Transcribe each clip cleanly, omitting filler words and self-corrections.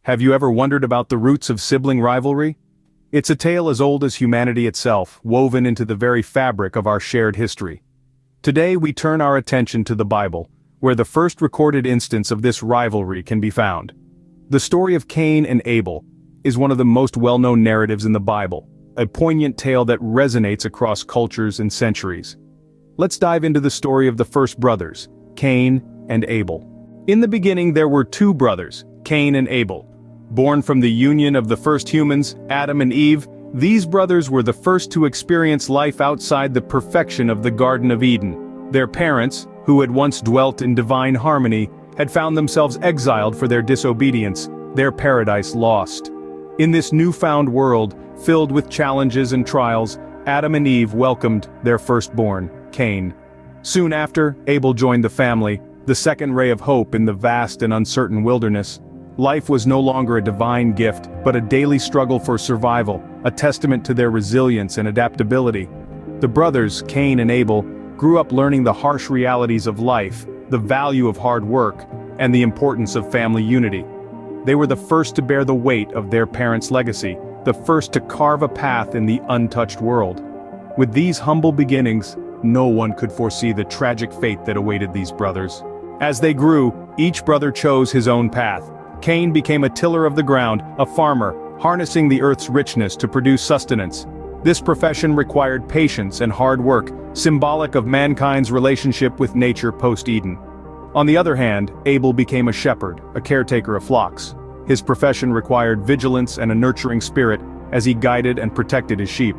Have you ever wondered about the roots of sibling rivalry? It's a tale as old as humanity itself, woven into the very fabric of our shared history. Today we turn our attention to the Bible, where the first recorded instance of this rivalry can be found. The story of Cain and Abel is one of the most well-known narratives in the Bible, a poignant tale that resonates across cultures and centuries. Let's dive into the story of the first brothers, Cain and Abel. In the beginning there were two brothers, Cain and Abel. Born from the union of the first humans, Adam and Eve, these brothers were the first to experience life outside the perfection of the Garden of Eden. Their parents, who had once dwelt in divine harmony, had found themselves exiled for their disobedience, their paradise lost. In this newfound world, filled with challenges and trials, Adam and Eve welcomed their firstborn, Cain. Soon after, Abel joined the family, the second ray of hope in the vast and uncertain wilderness. Life was no longer a divine gift, but a daily struggle for survival, a testament to their resilience and adaptability. The brothers, Cain and Abel, grew up learning the harsh realities of life, the value of hard work, and the importance of family unity. They were the first to bear the weight of their parents' legacy, the first to carve a path in the untouched world. With these humble beginnings, no one could foresee the tragic fate that awaited these brothers. As they grew, each brother chose his own path. Cain became a tiller of the ground, a farmer, harnessing the earth's richness to produce sustenance. This profession required patience and hard work, symbolic of mankind's relationship with nature post-Eden. On the other hand, Abel became a shepherd, a caretaker of flocks. His profession required vigilance and a nurturing spirit as he guided and protected his sheep.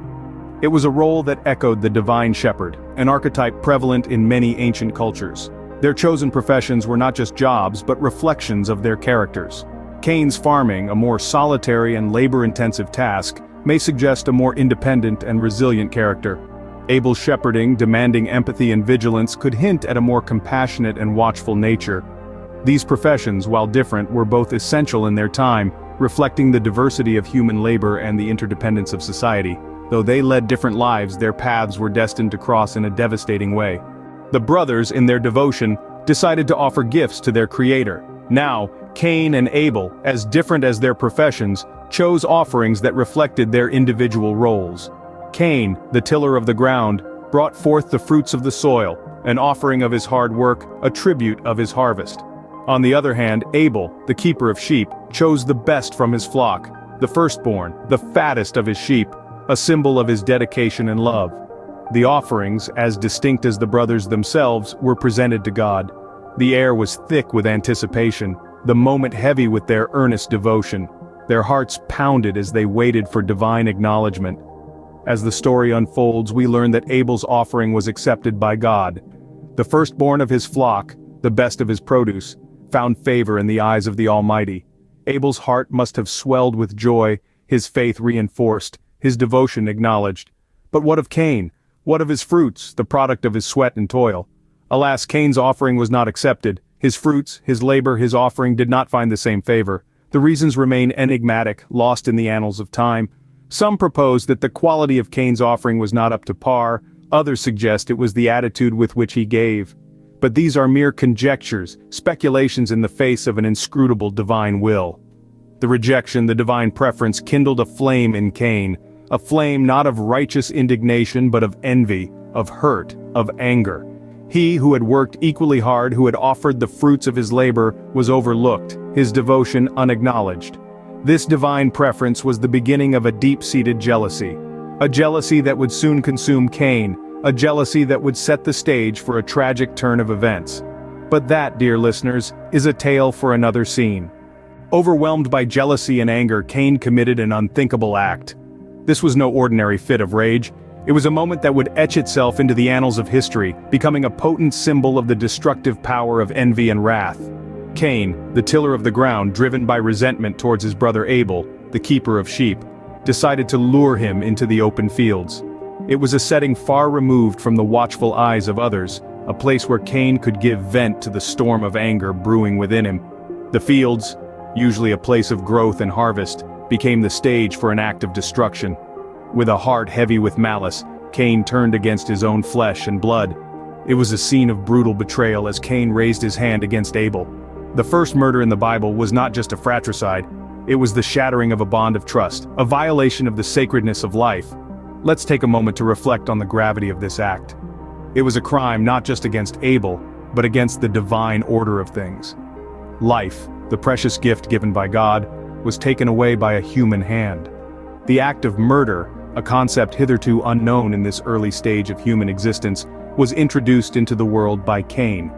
It was a role that echoed the divine shepherd, an archetype prevalent in many ancient cultures. Their chosen professions were not just jobs but reflections of their characters. Cain's farming, a more solitary and labor-intensive task, may suggest a more independent and resilient character. Abel's shepherding, demanding empathy and vigilance, could hint at a more compassionate and watchful nature. These professions, while different, were both essential in their time, reflecting the diversity of human labor and the interdependence of society. Though they led different lives, their paths were destined to cross in a devastating way. The brothers, in their devotion, decided to offer gifts to their creator. Now, Cain and Abel, as different as their professions, chose offerings that reflected their individual roles. Cain, the tiller of the ground, brought forth the fruits of the soil, an offering of his hard work, a tribute of his harvest. On the other hand, Abel, the keeper of sheep, chose the best from his flock, the firstborn, the fattest of his sheep, a symbol of his dedication and love. The offerings, as distinct as the brothers themselves, were presented to God. The air was thick with anticipation, the moment heavy with their earnest devotion. Their hearts pounded as they waited for divine acknowledgement. As the story unfolds, we learn that Abel's offering was accepted by God. The firstborn of his flock, the best of his produce, found favor in the eyes of the Almighty. Abel's heart must have swelled with joy, his faith reinforced, his devotion acknowledged. But what of Cain? What of his fruits, the product of his sweat and toil? Alas, Cain's offering was not accepted. His fruits, his labor, his offering did not find the same favor. The reasons remain enigmatic, lost in the annals of time. Some propose that the quality of Cain's offering was not up to par, others suggest it was the attitude with which he gave. But these are mere conjectures, speculations in the face of an inscrutable divine will. The rejection, the divine preference kindled a flame in Cain, a flame not of righteous indignation but of envy, of hurt, of anger. He who had worked equally hard, who had offered the fruits of his labor, was overlooked, his devotion unacknowledged. This divine preference was the beginning of a deep-seated jealousy. A jealousy that would soon consume Cain, a jealousy that would set the stage for a tragic turn of events. But that, dear listeners, is a tale for another scene. Overwhelmed by jealousy and anger, Cain committed an unthinkable act. This was no ordinary fit of rage. It was a moment that would etch itself into the annals of history, becoming a potent symbol of the destructive power of envy and wrath. Cain, the tiller of the ground, driven by resentment towards his brother Abel, the keeper of sheep, decided to lure him into the open fields. It was a setting far removed from the watchful eyes of others, a place where Cain could give vent to the storm of anger brewing within him. The fields, usually a place of growth and harvest, became the stage for an act of destruction. With a heart heavy with malice, Cain turned against his own flesh and blood. It was a scene of brutal betrayal as Cain raised his hand against Abel. The first murder in the Bible was not just a fratricide, It was the shattering of a bond of trust, a violation of the sacredness of life. Let's take a moment to reflect on the gravity of this act. It was a crime not just against Abel, but against the divine order of things. Life, the precious gift given by God, was taken away by a human hand. The act of murder, a concept hitherto unknown in this early stage of human existence, was introduced into the world by Cain.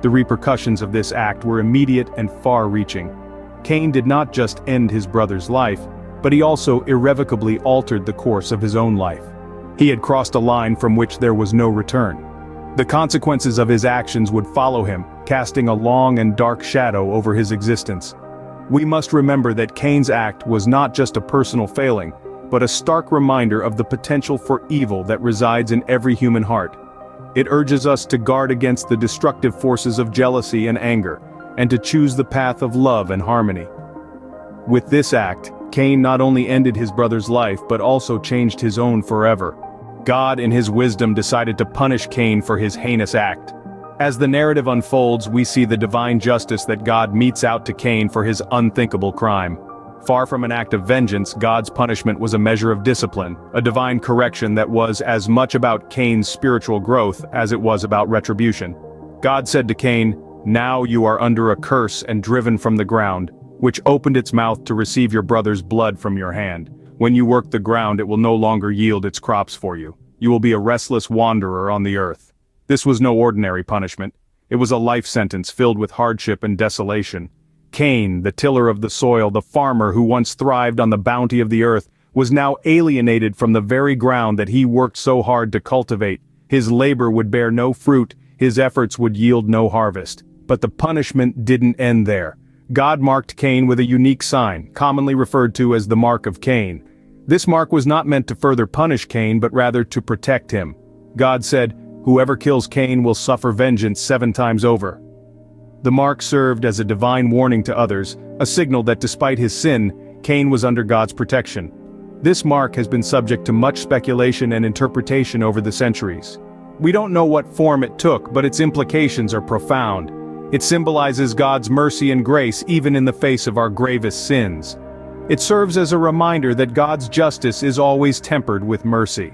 The repercussions of this act were immediate and far-reaching. Cain did not just end his brother's life, but he also irrevocably altered the course of his own life. He had crossed a line from which there was no return. The consequences of his actions would follow him, casting a long and dark shadow over his existence. We must remember that Cain's act was not just a personal failing, but a stark reminder of the potential for evil that resides in every human heart. It urges us to guard against the destructive forces of jealousy and anger, and to choose the path of love and harmony. With this act, Cain not only ended his brother's life but also changed his own forever. God in his wisdom decided to punish Cain for his heinous act. As the narrative unfolds, we see the divine justice that God metes out to Cain for his unthinkable crime. Far from an act of vengeance, God's punishment was a measure of discipline, a divine correction that was as much about Cain's spiritual growth as it was about retribution. God said to Cain, "Now you are under a curse and driven from the ground, which opened its mouth to receive your brother's blood from your hand. When you work the ground, it will no longer yield its crops for you. You will be a restless wanderer on the earth." This was no ordinary punishment. It was a life sentence filled with hardship and desolation. Cain, the tiller of the soil, the farmer who once thrived on the bounty of the earth, was now alienated from the very ground that he worked so hard to cultivate. His labor would bear no fruit, his efforts would yield no harvest. But the punishment didn't end there. God marked Cain with a unique sign, commonly referred to as the mark of Cain. This mark was not meant to further punish Cain but rather to protect him. God said, "Whoever kills Cain will suffer vengeance 7 times over." The mark served as a divine warning to others, a signal that despite his sin, Cain was under God's protection. This mark has been subject to much speculation and interpretation over the centuries. We don't know what form it took, but its implications are profound. It symbolizes God's mercy and grace even in the face of our gravest sins. It serves as a reminder that God's justice is always tempered with mercy.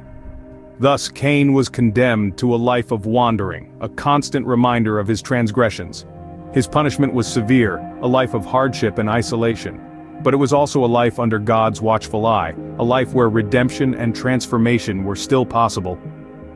Thus Cain was condemned to a life of wandering, a constant reminder of his transgressions. His punishment was severe, a life of hardship and isolation. But it was also a life under God's watchful eye, a life where redemption and transformation were still possible.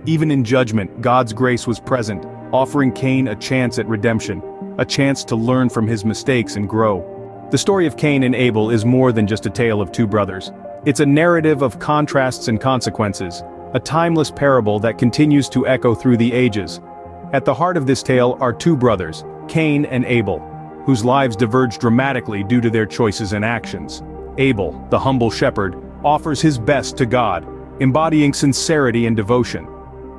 Even in judgment, God's grace was present, offering Cain a chance at redemption, a chance to learn from his mistakes and grow. The story of Cain and Abel is more than just a tale of 2 brothers. It's a narrative of contrasts and consequences, a timeless parable that continues to echo through the ages. At the heart of this tale are 2 brothers, Cain and Abel, whose lives diverge dramatically due to their choices and actions. Abel, the humble shepherd, offers his best to God, embodying sincerity and devotion.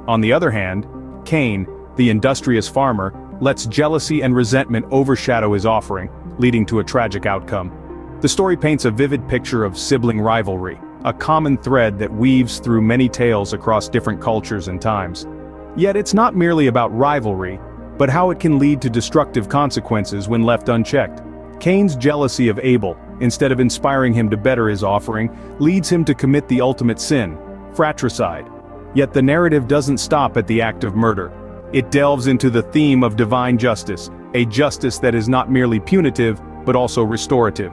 On the other hand, Cain, the industrious farmer, lets jealousy and resentment overshadow his offering, leading to a tragic outcome. The story paints a vivid picture of sibling rivalry, a common thread that weaves through many tales across different cultures and times. Yet it's not merely about rivalry, but how it can lead to destructive consequences when left unchecked. Cain's jealousy of Abel, instead of inspiring him to better his offering, leads him to commit the ultimate sin, fratricide. Yet the narrative doesn't stop at the act of murder. It delves into the theme of divine justice, a justice that is not merely punitive, but also restorative.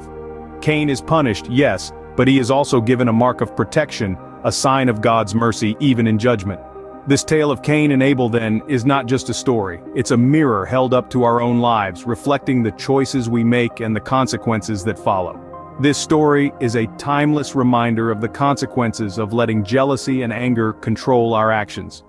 Cain is punished, yes, but he is also given a mark of protection, a sign of God's mercy even in judgment. This tale of Cain and Abel, then, is not just a story, it's a mirror held up to our own lives, reflecting the choices we make and the consequences that follow. This story is a timeless reminder of the consequences of letting jealousy and anger control our actions.